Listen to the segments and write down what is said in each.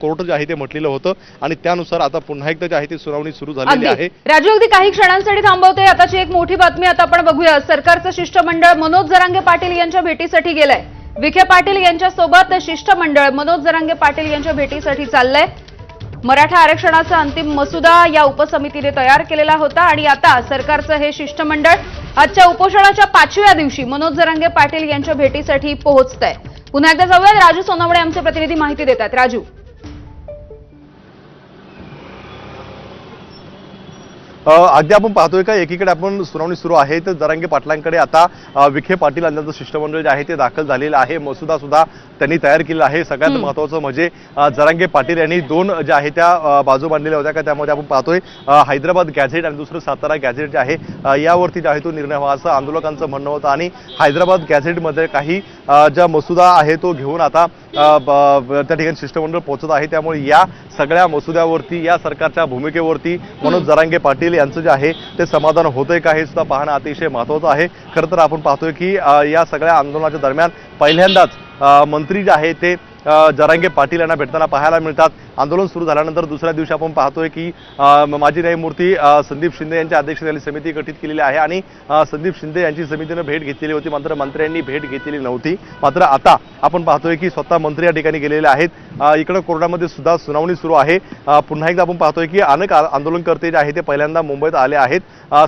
Court जे आहे ते म्हटलेलं होतं आणि त्यानुसार आता पुन्हा एकदा जे आहे ती सुनावणी सुरू झालेली आहे। राजू, अगदी काही क्षणांसाठी थांबवते। आताची एक मोठी बातमी आता आपण बघूया। सरकारचं शिष्टमंडळ मनोज जरांगे पाटील यांच्या भेटीसाठी गेलंय। विखे पाटील यांच्यासोबत शिष्टमंडळ मनोज जरांगे पाटील यांच्या भेटीसाठी चाललंय। मराठा आरक्षणाचा अंतिम मसुदा या उपसमितीने तयार केलेला होता आणि आता सरकारचं हे शिष्टमंडळ आजच्या उपोषणाच्या 5व्या दिवशी मनोज जरांगे पाटील यांच्या भेटीसाठी पोहोचतंय। पुन्हा एकदा जाऊया, राजू सोनवणे आमचे प्रतिनिधी माहिती देतात। राजू, अगदी आपण पाहतोय का एकीकडे आपण सुनावणी सुरू आहे तर जरांगे पाटलांकडे आता विखे पाटील यांचं शिष्टमंडळ जे आहे ते दाखल झालेलं आहे। मसुदा सुद्धा त्यांनी तयार केलेला आहे। सगळ्यात महत्त्वाचं म्हणजे जरांगे पाटील यांनी दोन ज्या आहे त्या बाजू मांडलेल्या होत्या का त्यामध्ये आपण पाहतोय हैदराबाद गॅझेट आणि दुसरं सातारा गॅझेट जे आहे यावरती जे आहे तो निर्णय व्हावा असं आंदोलकांचं म्हणणं होतं आणि हैदराबाद गॅझेटमध्ये काही ज्या मसुदा आहे तो घेऊन आता त्या ठिकाणी शिष्टमंडळ पोहोचत आहे। त्यामुळे या सगळ्या मसुद्यावरती या सरकारच्या भूमिकेवरती मनोज जरांगे पाटील यांचं जे आहे ते समाधान होतंय का हे सुद्धा पाहणं अतिशय महत्त्वाचं आहे। खरं तर आपण पाहतोय की या सगळ्या आंदोलनाच्या दरम्यान पहिल्यांदाच मंत्री जे आहे ते जरांगे पाटील यांना भेटताना पाहायला मिळतात। आंदोलन सुरू झाल्यानंतर दुसऱ्या दिवशी आपण पाहतोय की माजी न्यायमूर्ती संदीप शिंदे यांच्या अध्यक्षतेखाली समिती गठीत केलेली आहे आणि संदीप शिंदे यांची समितीने भेट घेतलेली होती, मात्र मंत्र्यांनी भेट घेतलेली नव्हती। मात्र आता आपण पाहतोय की स्वतः मंत्री या ठिकाणी गेलेले आहेत। इकडे कोर्टामध्ये सुद्धा सुनावणी सुरू आहे। पुन्हा एकदा आपण पाहतोय की अनेक आंदोलनकर्ते जे आहेत ते पहिल्यांदा मुंबईत आले आहेत।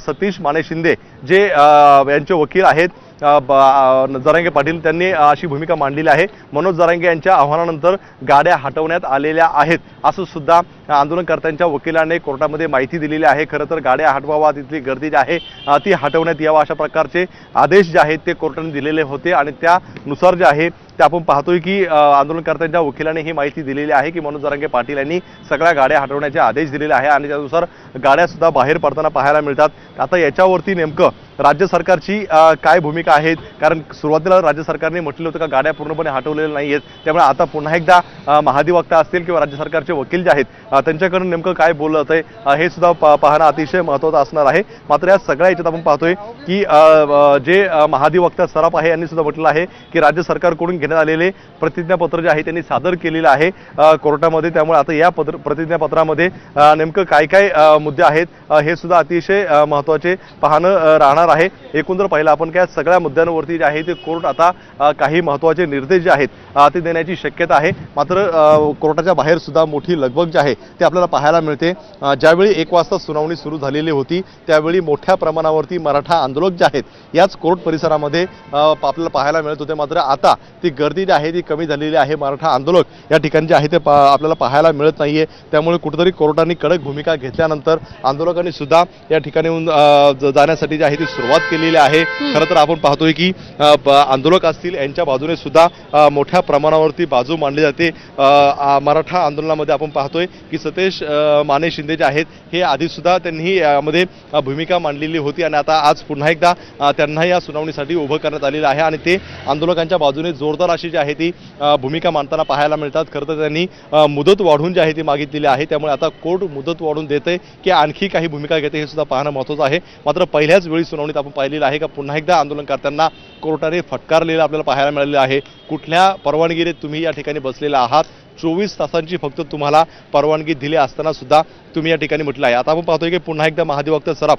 सतीश माने शिंदे जे यांचे वकील आहेत जरांगे पाटील त्यांनी अशी भूमिका मांडलेली आहे। मनोज जरांगे यांच्या आव्हानानंतर गाड्या हटवण्यात आलेल्या आहेत असं सुद्धा आंदोलनकर्त्यांच्या वकिलांनी कोर्टामध्ये माहिती दिलेली आहे। खरं तर गाड्या हटवावा, तिथली गर्दी जी आहे ती हटवण्यात यावा अशा प्रकारचे आदेश जे आहेत ते कोर्टाने दिलेले होते आणि त्यानुसार जे आहे ते आपण पाहतोय की आंदोलनकर्त्यांच्या वकिलांनी ही माहिती दिलेली आहे की मनोज जरांगे पाटील यांनी सगळ्या गाड्या हटवण्याचे आदेश दिलेले आहे आणि त्यानुसार गाड्या सुद्धा बाहेर पडताना पाहायला मिळतात। आता याच्यावरती नेमकं राज्य सरकारची काय भूमिका आहे, कारण सुरुवातीला राज्य सरकारने म्हटलं होतं का गाड्या पूर्णपणे हटवलेल्या नाही आहेत। त्यामुळे आता पुन्हा एकदा महाधिवक्ता असतील किंवा राज्य सरकारचे वकील जे आहेत त्यांच्याकडून नेमकं काय बोललं आहे हे सुद्धा पाहणं अतिशय महत्त्वाचं असणार आहे। मात्र या सगळ्या याच्यात आपण पाहतोय की जे महाधिवक्ता सराफ आहे यांनी सुद्धा म्हटलं आहे की राज्य सरकारकडून घेण्यात आलेले प्रतिज्ञापत्र जे आहे त्यांनी सादर केलेलं आहे कोर्टामध्ये। त्यामुळे आता या प्रतिज्ञापत्रामध्ये नेमकं काय काय मुद्दे आहेत हे सुद्धा अतिशय महत्त्वाचे पाहणं राहणार आहे। एकूण जर पाहिलं आपण काय सगळ्या मुद्द्यांवरती जे आहे ते कोर्ट आता काही महत्त्वाचे निर्देश जे आहेत ते देण्याची शक्यता आहे। मात्र कोर्टाच्या बाहेर सुद्धा मोठी लगबग जी आहे ते आपल्याला पाहायला मिळते। ज्यावेळी 1 वाजता सुनावणी सुरू झालेली होती त्यावेळी मोठ्या प्रमाणावरती मराठा आंदोलक जे आहेत याच कोर्ट परिसरामध्ये आपल्याला पाहायला मिळत होते। मात्र आता ती गर्दी जी आहे ती कमी झालेली आहे। मराठा आंदोलक या ठिकाणी जे आहे ते आपल्याला पाहायला मिळत नाहीये। त्यामुळे कुठेतरी कोर्टाने कडक भूमिका घेतल्यानंतर आंदोलकांनी सुद्धा या ठिकाणी जाण्यासाठी जी आहे ती सुरुवात केलेली आहे। खरं तर आपण पाहतोय की आंदोलक असतील यांच्या बाजूने सुद्धा मोठ्या प्रमाणावरती बाजू मांडली जाते। मराठा आंदोलनामध्ये आपण पाहतोय की सतीश माने शिंदे जे आहेत हे आधी सुद्धा त्यांनी यामध्ये भूमिका मांडलेली होती आणि आता आज पुन्हा एकदा त्यांना या सुनावणीसाठी उभं करण्यात आलेलं आहे आणि ते आंदोलकांच्या बाजूने जोरदार अशी जी आहे ती भूमिका मांडताना पाहायला मिळतात। खरं तर त्यांनी मुदत वाढवून जी आहे ती मागितलेली आहे। त्यामुळे आता कोर्ट मुदत वाढवून देते की आणखी काही भूमिका घेते हे सुद्धा पाहणं महत्त्वाचं आहे। मात्र पहिल्याच वेळी सुनावणीत आपण पाहिलेलं आहे का पुन्हा एकदा आंदोलनकर्त्यांना कोर्टाने फटकारलेलं आपल्याला पाहायला मिळालेलं आहे। कुठल्या परवानगीने तुम्ही या ठिकाणी बसलेला आहात, 24 तासांची फक्त तुम्हाला परवानगी दिली असताना सुद्धा तुम्ही या ठिकाणी म्हटलं आहे। आता आपण पाहतोय की पुन्हा एकदा महाधिवक्ता सराफ